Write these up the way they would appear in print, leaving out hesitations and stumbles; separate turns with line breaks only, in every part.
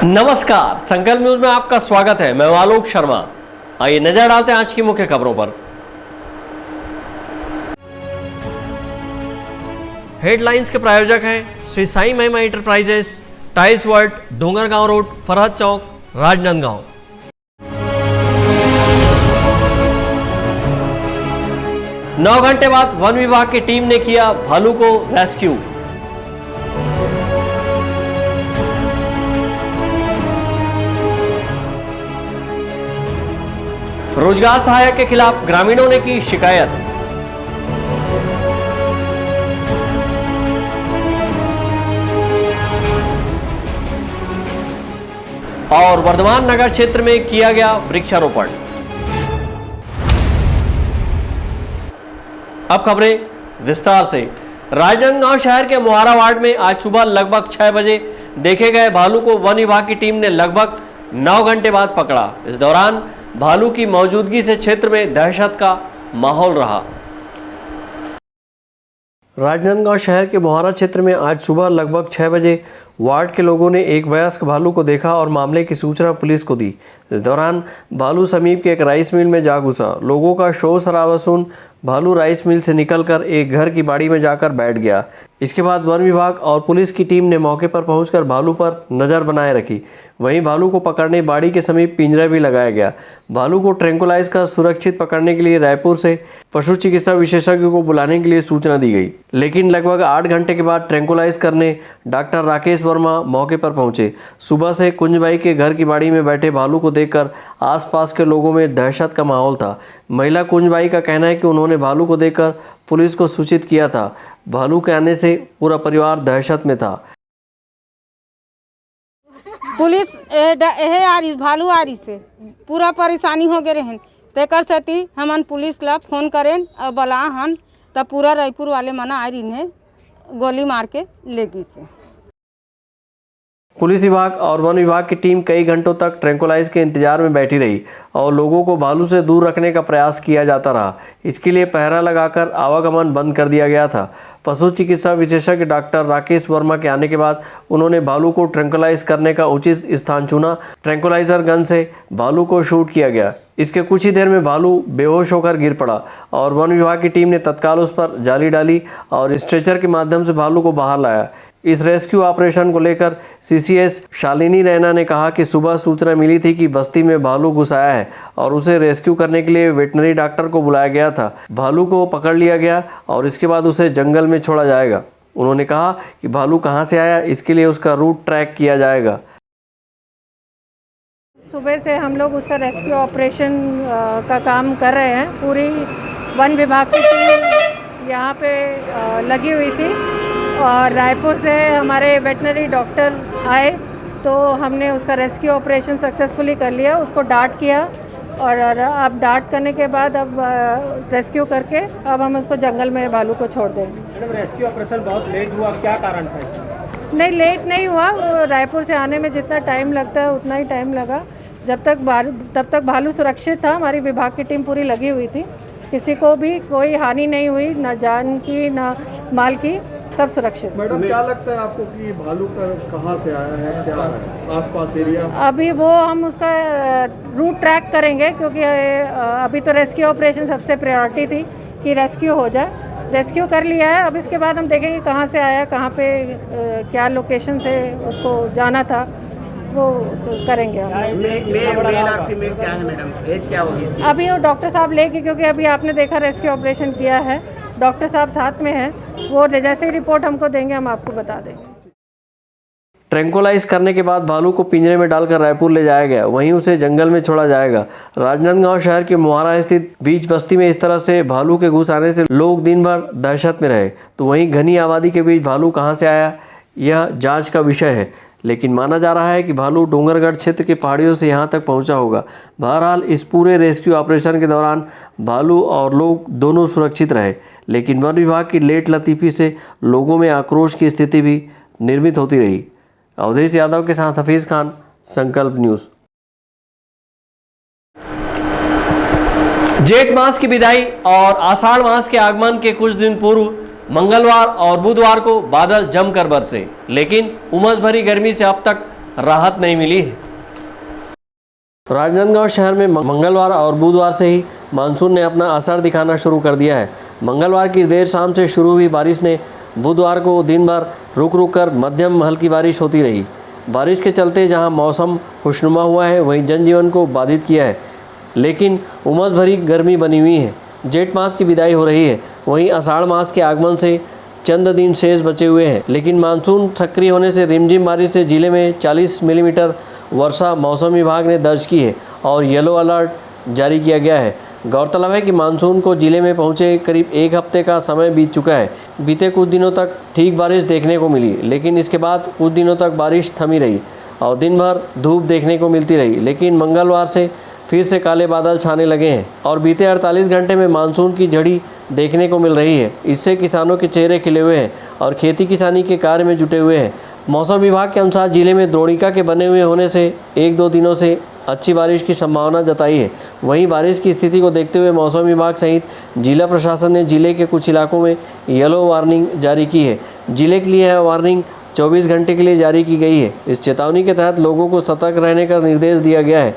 नमस्कार, संकल्प न्यूज में आपका स्वागत है। मैं आलोक शर्मा। आइए नजर डालते हैं आज की मुख्य खबरों पर। हेडलाइंस के प्रायोजक हैं Shri Sai Mahima enterprises, tiles world, Dongargaon road, Farhad Chowk, Rajnandgaon. नौ घंटे बाद वन विभाग की टीम ने किया भालू को रेस्क्यू। रोजगार सहायक के खिलाफ ग्रामीणों ने की शिकायत। और वर्धमान नगर क्षेत्र में किया गया वृक्षारोपण। अब खबरें विस्तार से। राजनांदगांव शहर के मोहारा वार्ड में आज सुबह लगभग 6 बजे देखे गए भालू को वन विभाग की टीम ने लगभग 9 घंटे बाद पकड़ा। इस दौरान भालू की मौजूदगी से क्षेत्र में दहशत का माहौल रहा। राजनांदगांव शहर के मोहारा क्षेत्र में आज सुबह लगभग 6 बजे वार्ड के लोगों ने एक वयस्क भालू को देखा और मामले की सूचना पुलिस को दी। इस दौरान भालू समीप के एक राइस मिल में जा घुसा। लोगों का शोर शराबा सुन भालू राइस मिल से निकलकर एक घर की बाड़ी में जाकर बैठ गया। इसके बाद वन विभाग और पुलिस की टीम ने मौके पर पहुंचकर भालू पर नज़र बनाए रखी। वहीं भालू को पकड़ने बाड़ी के समीप पिंजरा भी लगाया गया। भालू को ट्रैंकुलाइज कर सुरक्षित पकड़ने के लिए रायपुर से पशु चिकित्सा विशेषज्ञ को बुलाने के लिए सूचना दी गई, लेकिन लगभग 8 घंटे के बाद ट्रैंकुलाइज करने डॉक्टर राकेश वर्मा मौके पर पहुंचे। सुबह से कुंजबाई के घर की बाड़ी में बैठे भालू को देखकर आसपास के लोगों में दहशत का माहौल था। महिला कुंजबाई का कहना है कि उन्होंने भालू को देखकर पुलिस को सूचित किया था। भालू के आने से पूरा परिवार दहशत में था।
पुलिस आ रही भालू आ रही से पूरा परेशानी हो गए रहन तेकर सती हमन पुलिस ला फोन करें और बला हन तब पूरा रायपुर वाले मना आ रही ने गोली मार के लेगी से।
पुलिस विभाग और वन विभाग की टीम कई घंटों तक ट्रैंकुलाइज के इंतजार में बैठी रही और लोगों को भालू से दूर रखने का प्रयास किया जाता रहा। इसके लिए पहरा लगाकर आवागमन बंद कर दिया गया था। पशु चिकित्सा विशेषज्ञ डॉक्टर राकेश वर्मा के आने के बाद उन्होंने भालू को ट्रैंकुलाइज करने का उचित स्थान चुना। ट्रैंकुलाइजर गन से भालू को शूट किया गया। इसके कुछ ही देर में भालू बेहोश होकर गिर पड़ा और वन विभाग की टीम ने तत्काल उस पर जाली डाली और स्ट्रेचर के माध्यम से भालू को बाहर लाया। इस रेस्क्यू ऑपरेशन को लेकर सीसीएस शालिनी रैना ने कहा कि सुबह सूचना मिली थी कि बस्ती में भालू घुस आया है और उसे रेस्क्यू करने के लिए वेटनरी डॉक्टर को बुलाया गया था। भालू को पकड़ लिया गया और इसके बाद उसे जंगल में छोड़ा जाएगा। उन्होंने कहा कि भालू कहां से आया, इसके लिए उसका रूट ट्रैक किया जाएगा।
सुबह से हम लोग उसका रेस्क्यू ऑपरेशन का काम कर रहे हैं। पूरी वन विभाग की टीम यहाँ पे लगी हुई थी और रायपुर से हमारे वेटनरी डॉक्टर आए तो हमने उसका रेस्क्यू ऑपरेशन सक्सेसफुली कर लिया। उसको डार्ट किया और अब डार्ट करने के बाद अब रेस्क्यू करके अब हम उसको जंगल में भालू को छोड़ देंगे।
मैडम, रेस्क्यू ऑपरेशन बहुत लेट हुआ, क्या कारण था इसका?
नहीं, लेट नहीं हुआ। रायपुर से आने में जितना टाइम लगता है उतना ही टाइम लगा। तब तक भालू सुरक्षित था। हमारी विभाग की टीम पूरी लगी हुई थी। किसी को भी कोई हानि नहीं हुई, ना जान की ना माल की, सब सुरक्षित।
मैडम, क्या लगता है आपको कि भालू कहाँ से आया है, क्या आसपास एरिया?
अभी वो हम उसका रूट ट्रैक करेंगे क्योंकि अभी तो रेस्क्यू ऑपरेशन सबसे प्रायोरिटी थी कि रेस्क्यू हो जाए। रेस्क्यू कर लिया है। अब इसके बाद हम देखेंगे कहाँ से आया, कहाँ पे क्या लोकेशन से उसको जाना था, वो तो करेंगे हम। अभी वो डॉक्टर साहब लेके, क्योंकि अभी आपने देखा रेस्क्यू ऑपरेशन किया है, डॉक्टर साहब साथ में हैं। वो जैसे ही रिपोर्ट हमको देंगे हम आपको बता देंगे।
ट्रैंकुलाइज करने के बाद भालू को पिंजरे में डालकर रायपुर ले जाया गया, वहीं उसे जंगल में छोड़ा जाएगा। राजनांदगांव शहर के मोहारा स्थित बीच बस्ती में इस तरह से भालू के घुस आने से लोग दिन भर दहशत में रहे, तो वहीं घनी आबादी के बीच भालू कहां से आया, यह जांच का विषय है। लेकिन माना जा रहा है कि भालू डोंगरगढ़ क्षेत्र की पहाड़ियों से यहां तक पहुंचा होगा। बहरहाल इस पूरे रेस्क्यू ऑपरेशन के दौरान भालू और लोग दोनों सुरक्षित रहे, लेकिन वन विभाग की लेट लतीफ़ी से लोगों में आक्रोश की स्थिति भी निर्मित होती रही। अवधेश यादव के साथ हफीज़ खान, संकल्प न्यूज़। जेठ मास की विदाई और आषाढ़ मास के आगमन के कुछ दिन पूर्व मंगलवार और बुधवार को बादल जमकर बरसे, लेकिन उमस भरी गर्मी से अब तक राहत नहीं मिली है। राजनांदगांव शहर में मंगलवार और बुधवार से ही मानसून ने अपना असर दिखाना शुरू कर दिया है। मंगलवार की देर शाम से शुरू हुई बारिश ने बुधवार को दिन भर रुक रुक कर मध्यम हल्की बारिश होती रही। बारिश के चलते जहां मौसम खुशनुमा हुआ है, वहीं जनजीवन को बाधित किया है। लेकिन उमस भरी गर्मी बनी हुई है। जेठ मास की विदाई हो रही है, वहीं आषाढ़ मास के आगमन से चंद दिन शेष बचे हुए हैं। लेकिन मानसून सक्रिय होने से रिमझिम बारिश से जिले में 40 मिलीमीटर वर्षा मौसम विभाग ने दर्ज की है और येलो अलर्ट जारी किया गया है। गौरतलब है कि मानसून को जिले में पहुंचे करीब एक हफ्ते का समय बीत चुका है। बीते कुछ दिनों तक ठीक बारिश देखने को मिली, लेकिन इसके बाद कुछ दिनों तक बारिश थमी रही और दिन भर धूप देखने को मिलती रही। लेकिन मंगलवार से फिर से काले बादल छाने लगे हैं और बीते 48 घंटे में मानसून की झड़ी देखने को मिल रही है। इससे किसानों के चेहरे खिले हुए हैं और खेती किसानी के कार्य में जुटे हुए हैं। मौसम विभाग के अनुसार जिले में द्रोणिका के बने हुए होने से 1-2 दिनों से अच्छी बारिश की संभावना जताई है। वहीं बारिश की स्थिति को देखते हुए मौसम विभाग सहित जिला प्रशासन ने जिले के कुछ इलाकों में येलो वार्निंग जारी की है। जिले के लिए यह वार्निंग 24 घंटे के लिए जारी की गई है। इस चेतावनी के तहत लोगों को सतर्क रहने का निर्देश दिया गया है।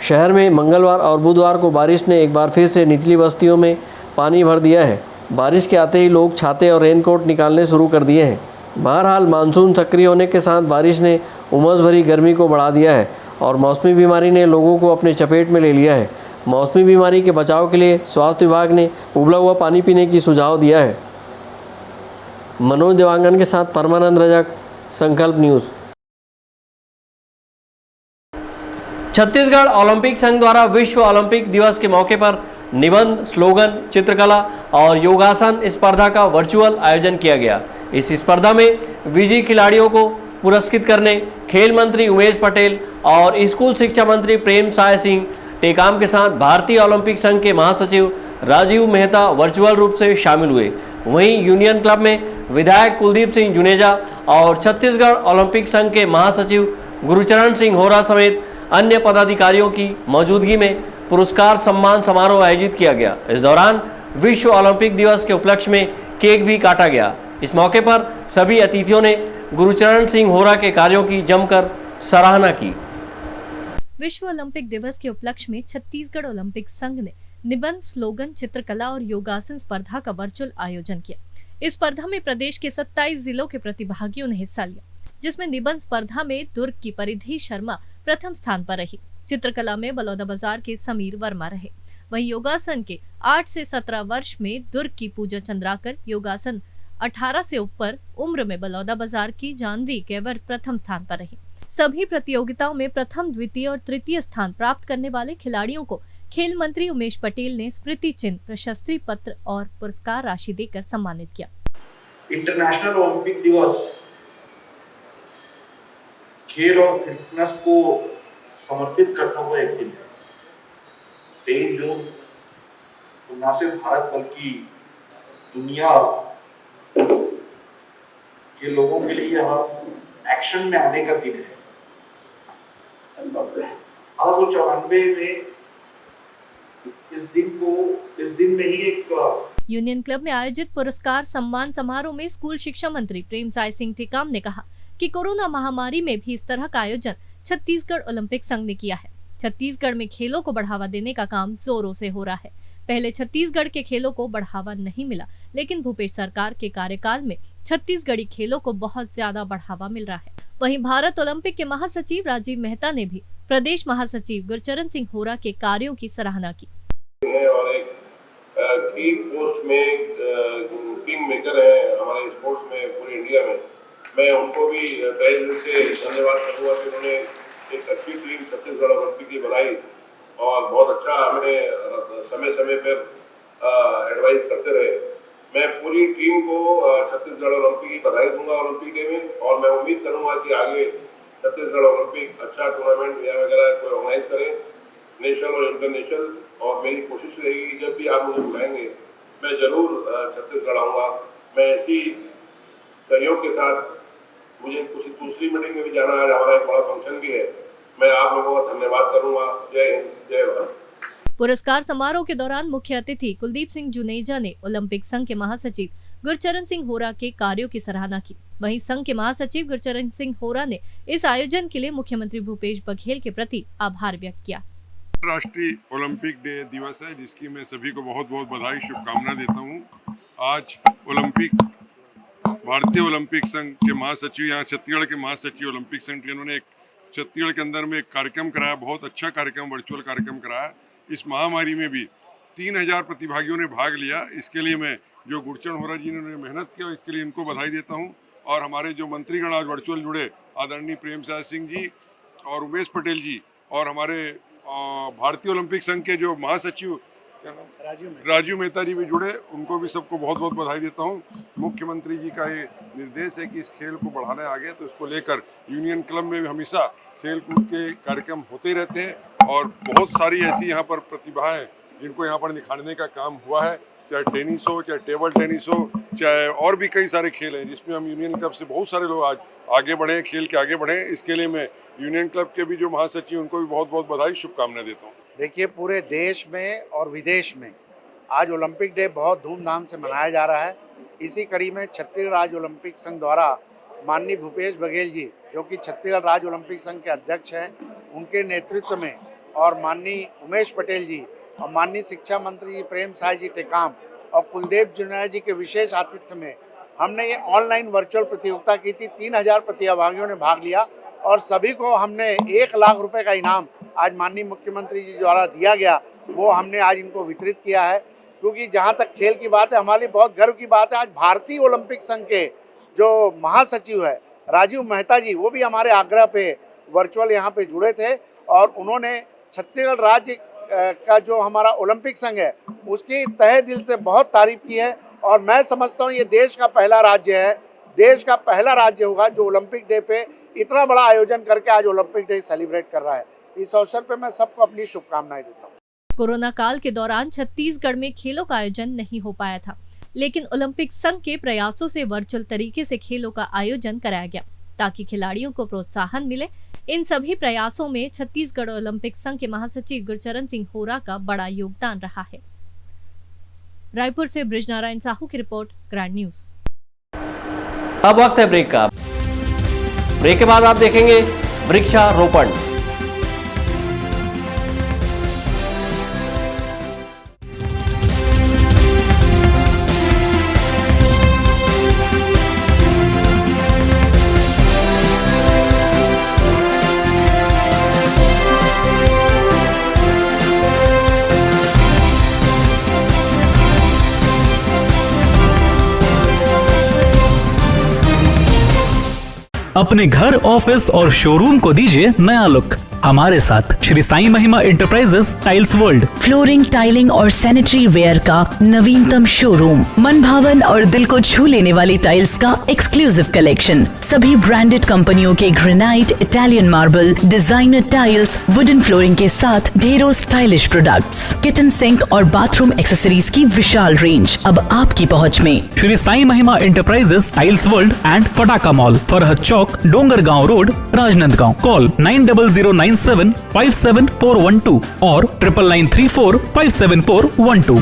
शहर में मंगलवार और बुधवार को बारिश ने एक बार फिर से निचली बस्तियों में पानी भर दिया है। बारिश के आते ही लोग छाते और रेनकोट निकालने शुरू कर दिए हैं। बहरहाल मानसून सक्रिय होने के साथ बारिश ने उमस भरी गर्मी को बढ़ा दिया है और मौसमी बीमारी ने लोगों को अपने चपेट में ले लिया है। मौसमी बीमारी के बचाव के लिए स्वास्थ्य विभाग ने उबला हुआ पानी पीने की सुझाव दिया है। मनोज देवांगन के साथ परमानंद रजक, संकल्प न्यूज़। छत्तीसगढ़ ओलंपिक संघ द्वारा विश्व ओलंपिक दिवस के मौके पर निबंध, स्लोगन, चित्रकला और योगासन स्पर्धा का वर्चुअल आयोजन किया गया। इस स्पर्धा में विजयी खिलाड़ियों को पुरस्कृत करने खेल मंत्री उमेश पटेल और स्कूल शिक्षा मंत्री प्रेम साय सिंह टेकाम के साथ भारतीय ओलंपिक संघ के महासचिव राजीव मेहता वर्चुअल रूप से शामिल हुए। वहीं यूनियन क्लब में विधायक कुलदीप सिंह जुनेजा और छत्तीसगढ़ ओलंपिक संघ के महासचिव गुरुचरण सिंह होरा समेत अन्य पदाधिकारियों की मौजूदगी में पुरस्कार सम्मान समारोह आयोजित किया गया। इस दौरान विश्व ओलंपिक दिवस के उपलक्ष्य में केक भी काटा गया। इस मौके पर सभी अतिथियों ने गुरुचरण सिंह होरा के कार्यों की जमकर सराहना की।
विश्व ओलंपिक दिवस के उपलक्ष्य में छत्तीसगढ़ ओलंपिक संघ ने निबंध, स्लोगन, चित्रकला और योगासन स्पर्धा का वर्चुअल आयोजन किया। इस स्पर्धा में प्रदेश के 27 जिलों के प्रतिभागियों ने हिस्सा लिया, जिसमें निबंध स्पर्धा में दुर्ग की परिधि शर्मा प्रथम स्थान पर रही। चित्रकला में बलौदाबाजार के समीर वर्मा रहे। वहीं योगासन के 8 से 17 वर्ष में दुर्ग की पूजा चंद्राकर, योगासन 18 से ऊपर उम्र में बलौदाबाजार की जानवी केवर प्रथम स्थान पर रही। सभी प्रतियोगिताओं में प्रथम, द्वितीय और तृतीय स्थान प्राप्त करने वाले खिलाड़ियों को खेल मंत्री उमेश पटेल ने स्मृति चिन्ह, प्रशस्ति पत्र और पुरस्कार राशि देकर सम्मानित किया।
इंटरनेशनल ओलंपिक दिवस खेल और फिटनेस को समर्पित करता हुआ एक दिन है। 23 जून तो न सिर्फ भारत बल्कि दुनिया के लोगों के लिए यह एक्शन में आने का दिन है। 1894 में इस दिन में ही एक
यूनियन क्लब में आयोजित पुरस्कार सम्मान समारोह में स्कूल शिक्षा मंत्री प्रेम साय सिंह टेकाम ने कहा कि कोरोना महामारी में भी इस तरह का आयोजन छत्तीसगढ़ ओलंपिक संघ ने किया है। छत्तीसगढ़ में खेलों को बढ़ावा देने का काम जोरों से हो रहा है। पहले छत्तीसगढ़ के खेलों को बढ़ावा नहीं मिला, लेकिन भूपेश सरकार के कार्यकाल में छत्तीसगढ़ी खेलों को बहुत ज्यादा बढ़ावा मिल रहा है। वहीं भारत ओलंपिक के महासचिव राजीव मेहता ने भी प्रदेश महासचिव गुरचरण सिंह होरा के कार्यों की सराहना की।
और एक की पोस्ट में किंग मेकर है हमारे स्पोर्ट्स में पूरे इंडिया में। मैं उनको भी तहे दिल से धन्यवाद करूँगा कि उन्होंने एक अच्छी टीम छत्तीसगढ़ ओलंपिक की बनाई और बहुत अच्छा हमें समय समय पर एडवाइस करते रहे। मैं पूरी टीम को छत्तीसगढ़ ओलंपिक की बधाई दूंगा ओलंपिक डे में, और मैं उम्मीद करूंगा कि आगे छत्तीसगढ़ ओलंपिक अच्छा टूर्नामेंट या वगैरह कोई ऑर्गेनाइज करे, नेशनल और इंटरनेशनल। और मेरी कोशिश रहेगी जब भी आप मुझे बुलाएंगे मैं जरूर छत्तीसगढ़ आऊँगा। मैं इसी सहयोग के साथ मुझे कुछ दूसरी मीटिंग में भी जाना है, हमारा एक बड़ा फंक्शन भी है। मैं आप लोगों का धन्यवाद करूंगा। जय हिंद, जय भारत।
पुरस्कार समारोह के दौरान मुख्य अतिथि कुलदीप सिंह जुनेजा ने ओलंपिक संघ के महासचिव गुरचरण सिंह होरा के कार्यों की सराहना की। वहीं संघ के महासचिव गुरचरण सिंह होरा ने इस आयोजन के लिए मुख्यमंत्री भूपेश बघेल के प्रति आभार व्यक्त किया।
राष्ट्रीय ओलंपिक डे दिवस है, जिसकी मैं सभी को बहुत बहुत बधाई शुभकामना देता हूँ। आज भारतीय ओलंपिक संघ के महासचिव, यहाँ छत्तीसगढ़ के महासचिव ओलंपिक संघ के, उन्होंने एक छत्तीसगढ़ के अंदर में एक कार्यक्रम कराया, बहुत अच्छा कार्यक्रम, वर्चुअल कार्यक्रम कराया। इस महामारी में भी 3000 प्रतिभागियों ने भाग लिया। इसके लिए मैं जो गुरचरण होरा जी ने मेहनत किया, इसके लिए इनको बधाई देता हूँ। और हमारे जो मंत्रीगण आज वर्चुअल जुड़े, आदरणीय प्रेमसाय सिंह जी और उमेश पटेल जी, और हमारे भारतीय ओलंपिक संघ के जो महासचिव राजीव मेहता जी भी जुड़े, उनको भी सबको बहुत बहुत बधाई देता हूँ। मुख्यमंत्री जी का ये निर्देश है कि इस खेल को बढ़ाना है आगे, तो इसको लेकर यूनियन क्लब में भी हमेशा खेल कूद के कार्यक्रम होते रहते हैं और बहुत सारी ऐसी यहाँ पर प्रतिभाएं जिनको यहाँ पर निखारने का काम हुआ है, चाहे टेनिस हो, चाहे टेबल टेनिस हो, चाहे और भी कई सारे खेल हैं जिसमें हम यूनियन क्लब से बहुत सारे लोग आज आगे बढ़े, खेल के आगे बढ़े। इसके लिए मैं यूनियन क्लब के भी जो महासचिव, उनको भी बहुत बहुत बधाई शुभकामनाएं देता हूँ।
देखिए, पूरे देश में और विदेश में आज ओलंपिक डे बहुत धूमधाम से मनाया जा रहा है। इसी कड़ी में छत्तीसगढ़ राज्य ओलंपिक संघ द्वारा माननीय भूपेश बघेल जी, जो कि छत्तीसगढ़ राज्य ओलंपिक संघ के अध्यक्ष हैं, उनके नेतृत्व में, और माननीय उमेश पटेल जी और माननीय शिक्षा मंत्री जी प्रेमसाय जी टेकाम और कुलदेव जुनेजा जी के विशेष आतिथ्य में हमने ये ऑनलाइन वर्चुअल प्रतियोगिता की थी। 3000 प्रतिभागियों ने भाग लिया और सभी को हमने 1 लाख रुपए का इनाम आज माननीय मुख्यमंत्री जी द्वारा दिया गया, वो हमने आज इनको वितरित किया है। क्योंकि जहाँ तक खेल की बात है, हमारी बहुत गर्व की बात है, आज भारतीय ओलंपिक संघ के जो महासचिव है राजीव मेहता जी, वो भी हमारे आग्रह पे वर्चुअल यहाँ पे जुड़े थे और उन्होंने छत्तीसगढ़ राज्य का जो हमारा ओलंपिक संघ है उसकी तहे दिल से बहुत तारीफ की है। और मैं समझता हूँ ये देश का पहला राज्य है, देश का पहला राज्य होगा जो ओलंपिक डे पे इतना बड़ा आयोजन करके आज ओलंपिक डे सेलिब्रेट कर रहा है। इस अवसर पे मैं सबको अपनी शुभकामनाएं देता हूँ।
कोरोना काल के दौरान छत्तीसगढ़ में खेलों का आयोजन नहीं हो पाया था, लेकिन ओलंपिक संघ के प्रयासों से वर्चुअल तरीके से खेलों का आयोजन कराया गया ताकि खिलाड़ियों को प्रोत्साहन मिले। इन सभी प्रयासों में छत्तीसगढ़ ओलंपिक संघ के महासचिव गुरचरण सिंह होरा का बड़ा योगदान रहा है। रायपुर से ब्रिजनारायण साहू की रिपोर्ट, ग्रैंड न्यूज।
अब वक्त है ब्रेक का। ब्रेक के बाद आप देखेंगे वृक्षारोपण।
अपने घर, ऑफिस और शोरूम को दीजिए नया लुक हमारे साथ Shri Sai Mahima enterprises tiles world.
Flooring, tiling और सैनिटरी वेयर का नवीनतम शोरूम, मन भावन और दिल को छू लेने वाली टाइल्स का एक्सक्लूसिव कलेक्शन, सभी ब्रांडेड कंपनियों के granite, Italian marble, designer tiles, wooden flooring के साथ ढेरों स्टाइलिश प्रोडक्ट्स, किचन सिंक और बाथरूम एक्सेसरीज की विशाल रेंज अब आपकी पहुंच में।
Shri Sai Mahima enterprises tiles world and Pataka mall, Farhad Chowk, Dongargaon road, Rajnandgaon. Call 9009757412 और 9993457412।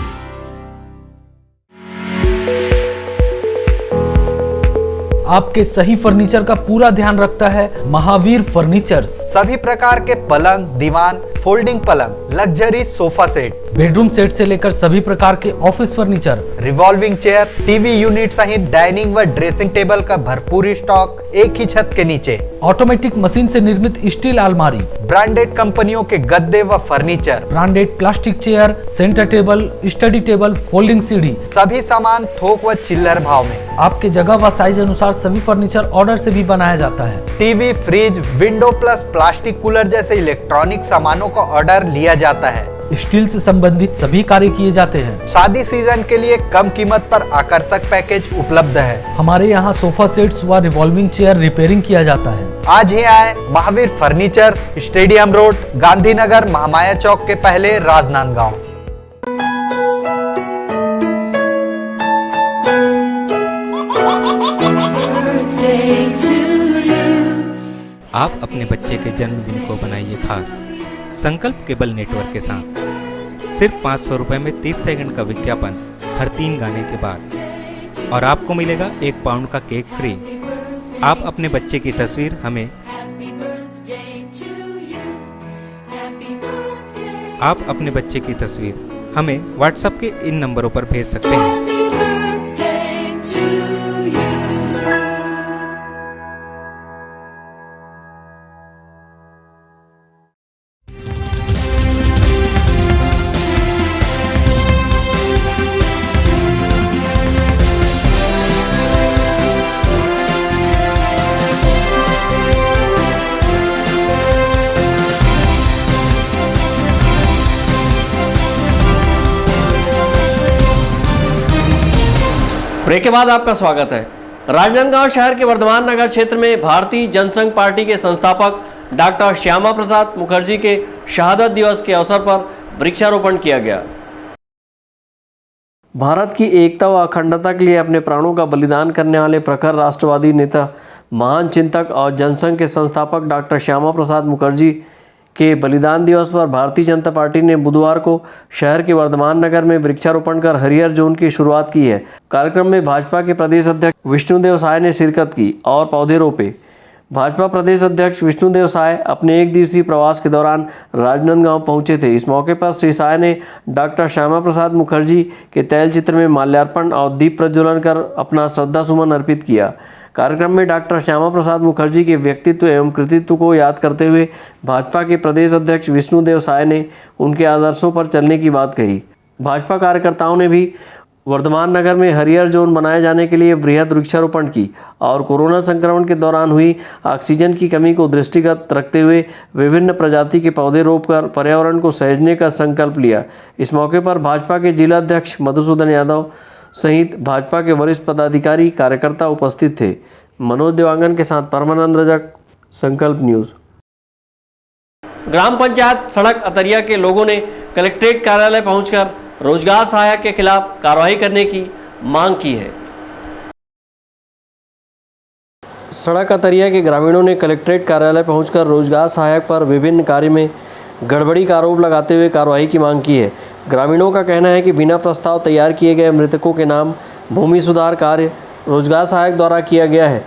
आपके सही फर्नीचर का पूरा ध्यान रखता है महावीर फर्नीचर्स।
सभी प्रकार के पलंग, दीवान, फोल्डिंग पलंग, luxury sofa set,
bedroom set से लेकर सभी प्रकार के office furniture,
revolving chair, TV unit सहित डाइनिंग व ड्रेसिंग टेबल का भरपूर स्टॉक एक ही छत के नीचे।
ऑटोमेटिक मशीन से निर्मित स्टील अलमारी,
ब्रांडेड कंपनियों के गद्दे व furniture,
branded plastic chair, centre table, study table, folding सीढ़ी,
सभी सामान थोक व चिल्लर भाव में।
आपके जगह व साइज अनुसार सभी फर्नीचर ऑर्डर से भी बनाया जाता है।
TV, fridge, window plus plastic cooler जैसे इलेक्ट्रॉनिक सामानों का ऑर्डर लिया जाता है।
स्टील से संबंधित सभी कार्य किए जाते हैं।
शादी सीजन के लिए कम कीमत पर आकर्षक पैकेज उपलब्ध है।
हमारे यहाँ सोफा सेट्स व रिवॉल्विंग चेयर रिपेयरिंग किया जाता है।
आज ही आए Mahavir furnitures, stadium road, Gandhinagar, Mahamaya Chowk के पहले, राजनांदगांव।
आप अपने बच्चे के जन्मदिन को बनाइए खास संकल्प केबल नेटवर्क के साथ। सिर्फ 500 रुपए में 30 सेकंड का विज्ञापन हर 3 गाने के बाद, और आपको मिलेगा 1 पाउंड का केक फ्री। आप अपने बच्चे की तस्वीर हमें व्हाट्सएप के इन नंबरों पर भेज सकते हैं।
ब्रेक के बाद आपका स्वागत है। राजनांदगांव शहर के वर्धमान नगर क्षेत्र में भारतीय जनसंघ पार्टी के संस्थापक डॉक्टर श्यामा प्रसाद मुखर्जी के शहादत दिवस के अवसर पर वृक्षारोपण किया गया। भारत की एकता व अखंडता के लिए अपने प्राणों का बलिदान करने वाले प्रखर राष्ट्रवादी नेता, महान चिंतक और जनसंघ के संस्थापक डॉक्टर श्यामा प्रसाद मुखर्जी के बलिदान दिवस पर भारतीय जनता पार्टी ने बुधवार को शहर के वर्धमान नगर में वृक्षारोपण कर हरियर जोन की शुरुआत की है। कार्यक्रम में भाजपा के प्रदेश अध्यक्ष विष्णुदेव साय ने शिरकत की और पौधे रोपे। भाजपा प्रदेश अध्यक्ष विष्णुदेव साय अपने एक दिवसीय प्रवास के दौरान राजनांदगांव पहुंचे थे। इस मौके पर श्री साय ने डॉक्टर श्यामा प्रसाद मुखर्जी के तैलचित्र में माल्यार्पण और दीप प्रज्वलन कर अपना श्रद्धा सुमन अर्पित किया। कार्यक्रम में डॉक्टर श्यामा प्रसाद मुखर्जी के व्यक्तित्व एवं कृतित्व को याद करते हुए भाजपा के प्रदेश अध्यक्ष विष्णुदेव साय ने उनके आदर्शों पर चलने की बात कही। भाजपा कार्यकर्ताओं ने भी वर्धमान नगर में हरियर जोन बनाए जाने के लिए वृहद वृक्षारोपण की और कोरोना संक्रमण के दौरान हुई ऑक्सीजन की कमी को दृष्टिगत रखते हुए विभिन्न प्रजाति के पौधे रोपकर पर्यावरण को सहेजने का संकल्प लिया। इस मौके पर भाजपा के जिला अध्यक्ष मधुसूदन यादव सहित भाजपा के वरिष्ठ पदाधिकारी कार्यकर्ता उपस्थित थे। मनोज देवांगन के साथ परमानंद रजक, संकल्प न्यूज। ग्राम पंचायत सड़क अतरिया के लोगों ने कलेक्ट्रेट कार्यालय पहुंचकर रोजगार सहायक के खिलाफ कार्रवाई करने की मांग की है। सड़क अतरिया के ग्रामीणों ने कलेक्ट्रेट कार्यालय पहुंचकर रोजगार सहायक पर विभिन्न कार्य में गड़बड़ी का आरोप लगाते हुए कार्रवाई की मांग की है। ग्रामीणों का कहना है कि बिना प्रस्ताव तैयार किए गए मृतकों के नाम भूमि सुधार कार्य रोजगार सहायक द्वारा किया गया है।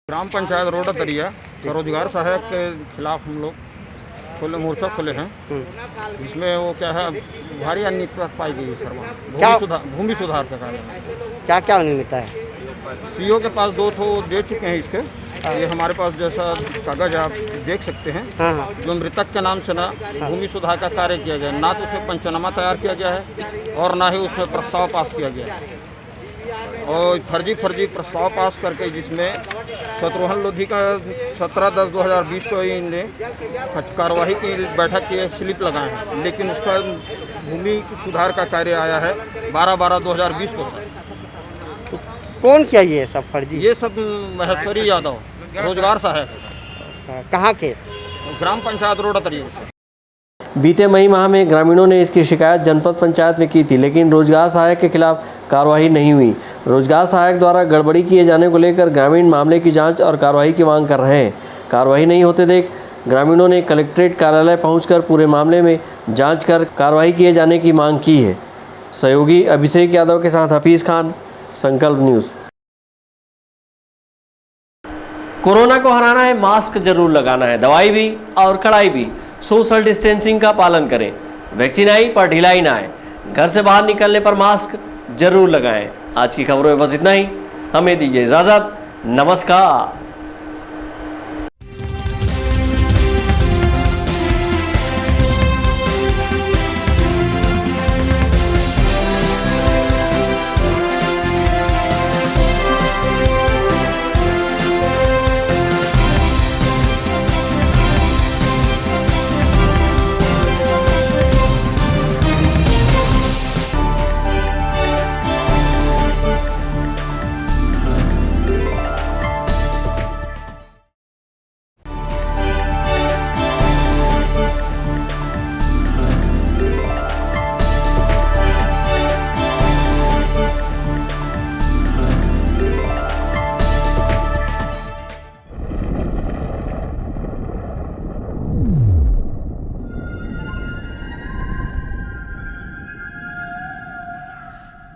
ग्राम पंचायत रोड अतरिया रोजगार सहायक के खिलाफ हम लोग खुले मोर्चा खुले हैं, जिसमें वो क्या है भारी अनियमितता पाई गई है सर। भूमि सुधार का कार्य
क्या क्या अनियमितता है?
सीओ के पास 2 ठो दे चुके हैं इसके। ये हमारे पास जैसा कागज आप देख सकते हैं। जो मृतक के नाम से ना भूमि सुधार का कार्य किया गया, ना तो उसमें पंचनामा तैयार किया गया है और ना ही उसमें प्रस्ताव पास किया गया है। और फर्जी प्रस्ताव पास करके जिसमें शत्रुघ्न लोधी का 17/10/2020 को इनने कार्यवाही की बैठक की स्लिप लगाए हैं, लेकिन उसका भूमि सुधार का कार्य आया है 12/12/2020 को सर।
तो कौन किया ये सब फर्जी?
ये सब महेश्वरी यादव रोजगार सहायक।
कहाँ के?
ग्राम पंचायत रोड अतरिया।
बीते मई माह में ग्रामीणों ने इसकी शिकायत जनपद पंचायत में की थी, लेकिन रोजगार सहायक के खिलाफ कार्रवाई नहीं हुई। रोजगार सहायक द्वारा गड़बड़ी किए जाने को लेकर ग्रामीण मामले की जांच और कार्रवाई की मांग कर रहे हैं। कार्रवाई नहीं होते देख ग्रामीणों ने कलेक्ट्रेट कार्यालय पहुंचकर पूरे मामले में जांच कर कार्रवाई किए जाने की मांग की है। सहयोगी अभिषेक यादव के साथ हफीज खान, संकल्प न्यूज। कोरोना को हराना है, मास्क जरूर लगाना है, दवाई भी और कड़ाई भी। सोशल डिस्टेंसिंग का पालन करें। वैक्सीन आई पर ढिलाई ना आए। घर से बाहर निकलने पर मास्क जरूर लगाएं। आज की खबरों में बस इतना ही। हमें दीजिए इजाजत। नमस्कार।